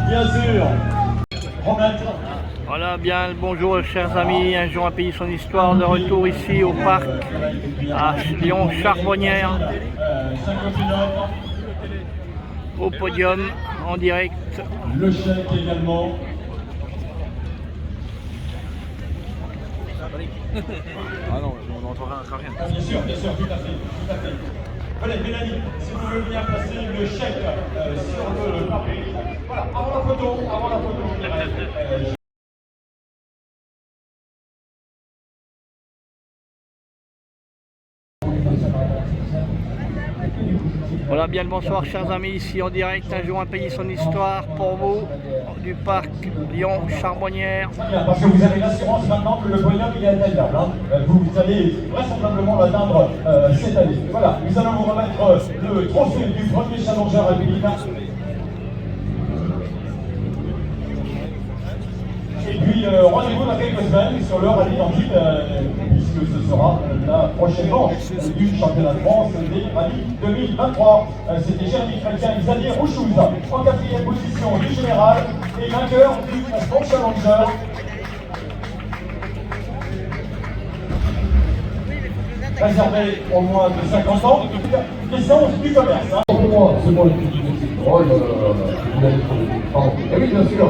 Bien sûr. Voilà, bien le bonjour chers amis, un jour un pays son histoire, de retour ici au parc à Lyon Charbonnières. au podium en direct. Le chèque également. Ah non, on n'entendra rien. Ah, bien sûr, tout à fait, tout à fait. Allez, Mélanie, si vous voulez bien placer le chèque sur le papier. Voilà, avant la photo, je dirais. Voilà, bien le bonsoir chers amis, ici en direct, un jour un pays son histoire pour vous du parc Lyon-Charbonnières. Parce que vous avez l'assurance maintenant que le podium il est atteignable. Hein. Vous allez vraisemblablement l'atteindre cette année. Voilà, nous allons vous remettre le trophée du premier challengeur alpiniste. Et puis rendez-vous dans quelques semaines sur le rallye d'Antibes, puisque ce sera la prochainement du championnat de France des rallyes 2023. C'était Jérémy Chrétien et Xavier Rouchouz en quatrième position du général et vainqueur du classement challenger. Réservé au moins de 50 ans, licence du commerce. Hein. Pour moi, c'est moi le petit drôle, vous allez trouver. Pardon. Et oui, bien sûr.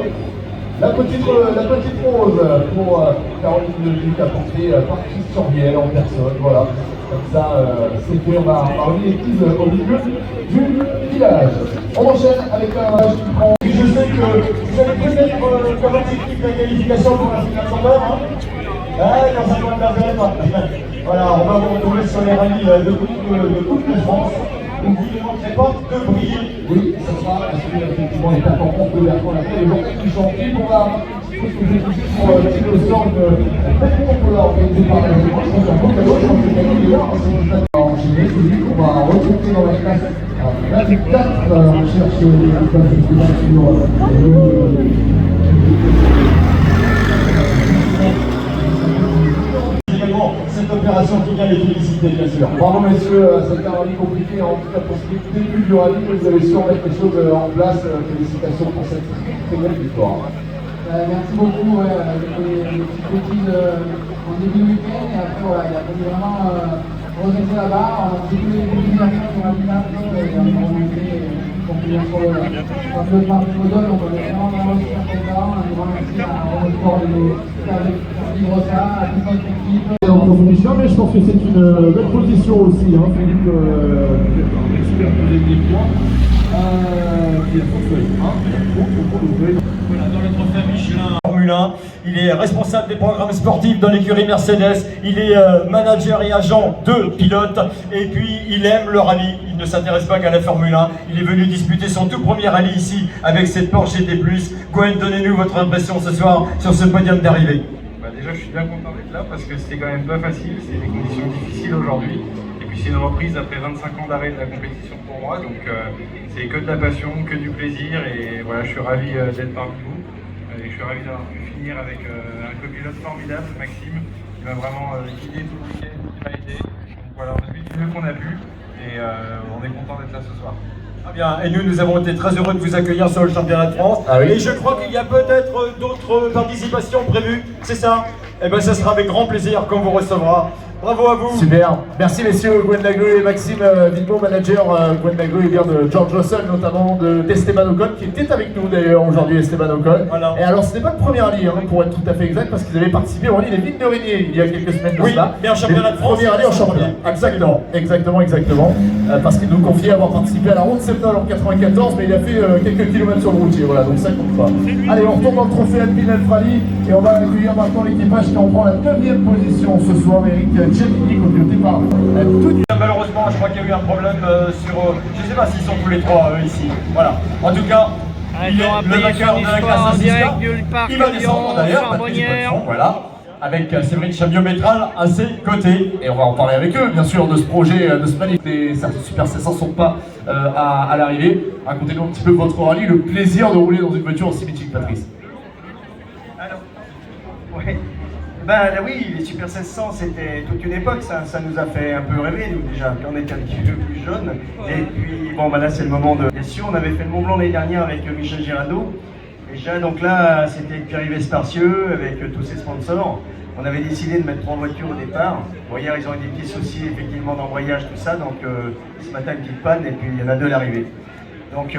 La petite rose pour Caroline Leduc apportée par Christian Riel en personne, voilà. Comme ça, c'est fait, on va remis les prises au milieu du village. On enchaîne avec un match qui prend. Je sais que vous allez peut-être comme technique la qualification pour la finale d'Anvers, hein. Dans un coin de la veine. Voilà, on va vous retrouver sur les rallyes de Coupe de France. Vous ne manquerez pas de briller. Oui, ça sera parce que effectivement les performances de Bertrand Laprès, les journées du champion pour la pour le sort de pour organisé par la je pense qu'un peu gauche, on peut gagner là, enchaîner, celui qu'on va retrouver dans la classe. Là, c'est 4, on cherche les places de sur Cette opération qui vient les féliciter, bien sûr. Bravo messieurs, c'était un rallye compliqué, en tout cas pour ce qui est début du rallye, vous avez su mettre les choses en place. Félicitations pour cette très belle victoire. Merci beaucoup, les petites bêtises en début de week-end et après voilà, il a fallu vraiment redresser la barre, on a fait tous les bêtises à faire sur la finale et on a remonté pour finir sur le podium, donc on est vraiment super content, un grand merci à Eurosport de nous vivre ça, à toute notre équipe. En compétition, mais je pense que c'est une belle position aussi, hein, Philippe, expert de des points, qui a son feuille, Voilà, dans le trophée Michelin Formule 1, il est responsable des programmes sportifs dans l'écurie Mercedes, il est manager et agent de pilote, et puis il aime le rallye, il ne s'intéresse pas qu'à la Formule 1, il est venu disputer son tout premier rallye ici avec cette Porsche GT+. Gwen, donnez-nous votre impression ce soir sur ce podium d'arrivée. Déjà, je suis bien content d'être là parce que c'était quand même pas facile, c'était des conditions difficiles aujourd'hui. Et puis c'est une reprise après 25 ans d'arrêt de la compétition pour moi, donc c'est que de la passion, que du plaisir, et voilà, je suis ravi d'être parmi vous. Et je suis ravi d'avoir pu finir avec un copilote formidable, Maxime, qui m'a vraiment guidé tout le week-end, qui m'a aidé. Donc voilà, on a fait du mieux qu'on a pu, et on est content d'être là ce soir. Très bien, et nous avons été très heureux de vous accueillir sur le championnat de France. Ah oui. Et je crois qu'il y a peut-être d'autres participations prévues, c'est ça? Eh bien, ça sera avec grand plaisir qu'on vous recevra. Bravo à vous. Super, merci messieurs Gwen Laglou et Maxime Villemot, manager. Gwen Laglou est bien de George Russell, notamment d'Esteban Ocon, qui était avec nous d'ailleurs aujourd'hui, Esteban Ocon. Voilà. Et alors ce n'est pas le premier rallye, hein, pour être tout à fait exact, parce qu'ils avaient participé au rallye des Vignes de Régnier il y a quelques semaines de Oui, cela. mais en championnat de France. Premier rallye en championnat, exactement. Parce qu'il nous confiait avoir participé à la Ronde Septale en 94, mais il a fait quelques kilomètres sur le routier, voilà, donc ça compte pas. Allez, on retourne dans le trophée Alpine Elf Rally, et on va accueillir maintenant l'équipage qui en prend la 9e position ce soir, Eric Giannini, piloté par Malheureusement, je crois qu'il y a eu un problème sur... je ne sais pas s'ils sont tous les trois ici. Voilà. En tout cas, il est le vainqueur de la classe en direct assistant. du parc Il va descendre d'ailleurs, Charbonnières. voilà, avec Séverine Chamiot-Métral à ses côtés. Et on va en parler avec eux, bien sûr, de ce projet, de ce manif. Les Super 500 ne sont pas à l'arrivée. Racontez-nous un petit peu votre rallye, le plaisir de rouler dans une voiture aussi mythique, Patrice. Alors, ouais. Ben oui, les Super 1600, c'était toute une époque, ça nous a fait un peu rêver, nous déjà, quand on était un petit peu plus jeunes. Et puis, bon, ben là, c'est le moment de... Bien sûr, on avait fait le Mont Blanc l'année dernière avec Michel Girardot. Déjà, donc là, c'était avec Pierre-Yves Esparcieux, avec tous ses sponsors. On avait décidé de mettre 3 voitures au départ. Bon, hier, ils ont eu des petits soucis, effectivement, d'embrayage, tout ça. Donc, ce matin, une petite panne, et puis il y en a 2 à l'arrivée. Donc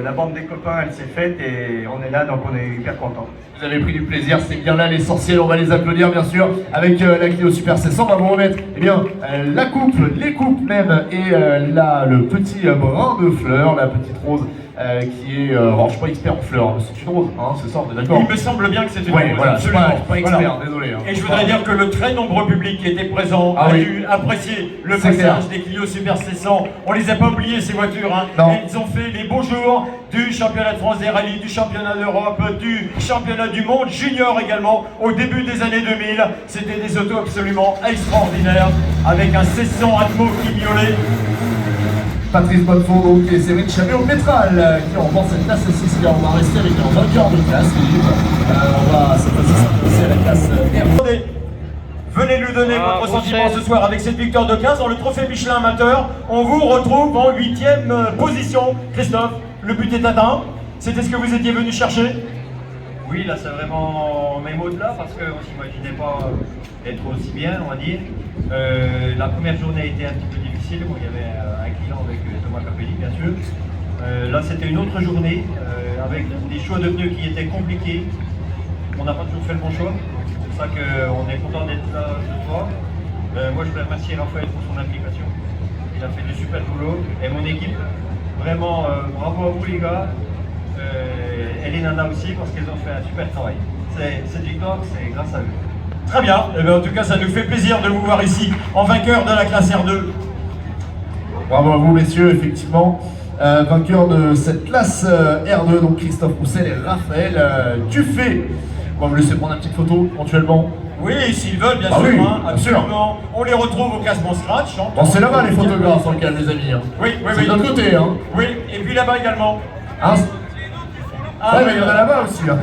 la bande des copains, elle s'est faite et on est là, donc on est hyper contents. Vous avez pris du plaisir, c'est bien là l'essentiel, on va les applaudir bien sûr avec la Clio Super 700, on va vous remettre eh bien, la coupe, les coupes même et là le petit brin de fleurs, la petite rose qui est, alors je suis pas expert en fleurs, mais c'est une rose, hein, c'est ça, on est d'accord? Il me semble bien que c'est une Ouais, rose, voilà, je suis absolument. pas expert, Voilà. désolé. Hein. Et je voudrais dire que le très nombreux public qui était présent Ah a oui. dû apprécier le C'est clair. passage des Clio Super 700. On les a pas oubliés ces voitures, hein. Non. Elles ont fait les beaux jours du championnat de France des rallyes, du championnat d'Europe, du championnat du monde junior également au début des années 2000. C'était des autos absolument extraordinaires avec un 1600 Atmo qui miaulait. Patrice Bonnefond donc et Séverine Chamé-Pétral qui remportent cette classe 6 car on va rester avec un vainqueur de classe, Philippe. On va cette fois-ci s'intéresser à la classe R. Attendez, venez nous donner Ah, votre on sentiment sait. ce soir avec cette victoire de 15 dans le trophée Michelin amateur. On vous retrouve en 8e position. Christophe, le but est atteint. C'était ce que vous étiez venu chercher? Oui, là c'est vraiment même au-delà parce qu'on ne s'imaginait pas être aussi bien, on va dire. La première journée a été un petit peu difficile. Bon, il y avait un client avec Thomas Capelli, bien sûr. Là c'était une autre journée avec des choix de pneus qui étaient compliqués. On n'a pas toujours fait le bon choix. C'est pour ça qu'on est content d'être là ce soir. Moi je voudrais remercier Raphaël pour son implication. Il a fait du super boulot. Et mon équipe, vraiment bravo à vous les gars. Et les nanas aussi parce qu'elles ont fait un super travail. Cette victoire, c'est grâce à eux. Très bien. Eh bien, en tout cas, ça nous fait plaisir de vous voir ici en vainqueur de la classe R2. Bravo à vous messieurs, effectivement. Vainqueur de cette classe R2, donc Christophe Roussel et Raphaël Dufay. On va vous laisser prendre une petite photo éventuellement. Oui, s'ils veulent, bien Ah sûr. oui, hein, bien sûr. absolument. On les retrouve au classement scratch. Hein. Bon, c'est là-bas les photographes dans le cas les amis. Hein. Oui, oui, C'est oui. de l'autre côté. Hein. Oui, et puis là-bas également. Hein Ah, ouais, mais il y en a là-bas aussi. Hein.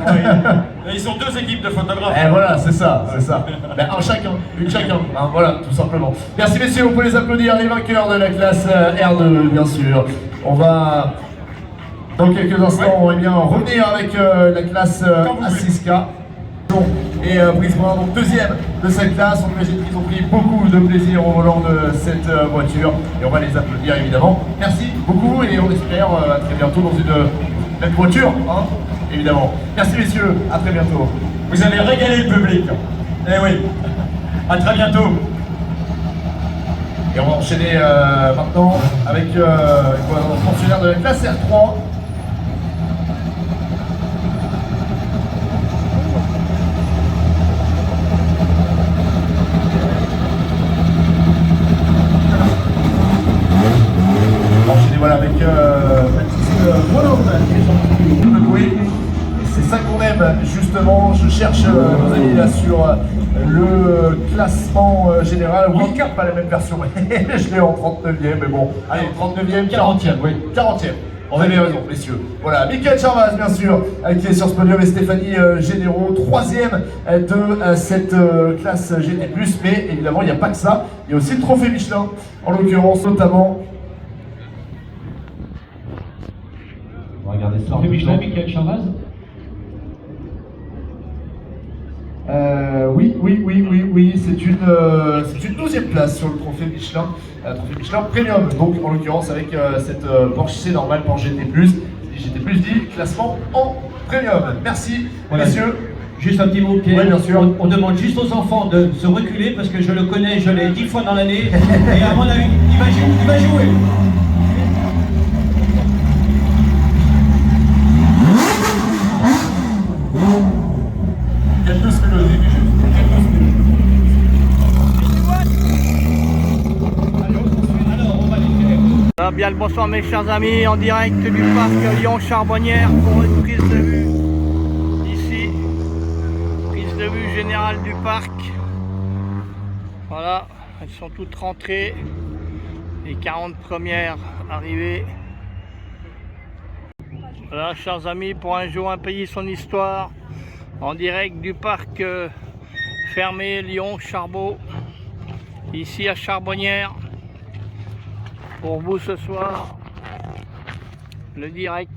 Et ils sont deux équipes de photographes. Et voilà, c'est ça, c'est ça. Ben, un chacun, une chacun, hein, voilà, tout simplement. Merci messieurs, on peut les applaudir, les vainqueurs de la classe R2, bien sûr. On va, dans quelques instants, eh bien, revenir avec la classe A6K. Et Brice Brun, donc deuxième de cette classe. On imagine qu'ils ont pris beaucoup de plaisir au volant de cette voiture. Et on va les applaudir évidemment. Merci beaucoup et on espère à très bientôt dans une même voiture, hein, évidemment. Merci messieurs, à très bientôt. Vous avez régalé le public. Eh oui. À très bientôt. Et on va enchaîner maintenant avec un fonctionnaire de la classe R3. On va enchaîner voilà, avec Baptiste Rolland qui est sur le bruit. C'est ça qu'on aime justement. Je cherche nos amis là sur le classement général. Oui, pas la même version. Je l'ai en 39e, mais bon. Allez, 39e, 40e, oui. 40e. On avait raison, messieurs. Voilà, Mickaël Charvaz, bien sûr, qui est sur ce podium, et Stéphanie Généraux, 3e de cette classe GT+. Mais évidemment, il n'y a pas que ça. Il y a aussi le trophée Michelin, en l'occurrence, notamment. On va regarder ça. Trophée Michelin, Mickaël Charvaz. Oui, c'est une 12e place sur le trophée Michelin Premium, donc en l'occurrence avec cette Porsche C normale Porsche GT+, dit classement en Premium. Merci messieurs. Juste un petit mot, Pierre. Oui, bien sûr. On demande juste aux enfants de se reculer parce que je le connais, je l'ai 10 fois dans l'année et à mon avis, il va jouer. Il y a 12 mélodies du jeu. Alors, on va les faire. Ah, bien le bonsoir mes chers amis, en direct du parc Lyon-Charbonnière pour une prise de vue ici, prise de vue générale du parc. Voilà, elles sont toutes rentrées, les 40 premières arrivées. Voilà chers amis, pour un jour un pays son histoire, en direct du parc fermé Lyon-Charbot, ici à Charbonnière. Pour vous ce soir, le direct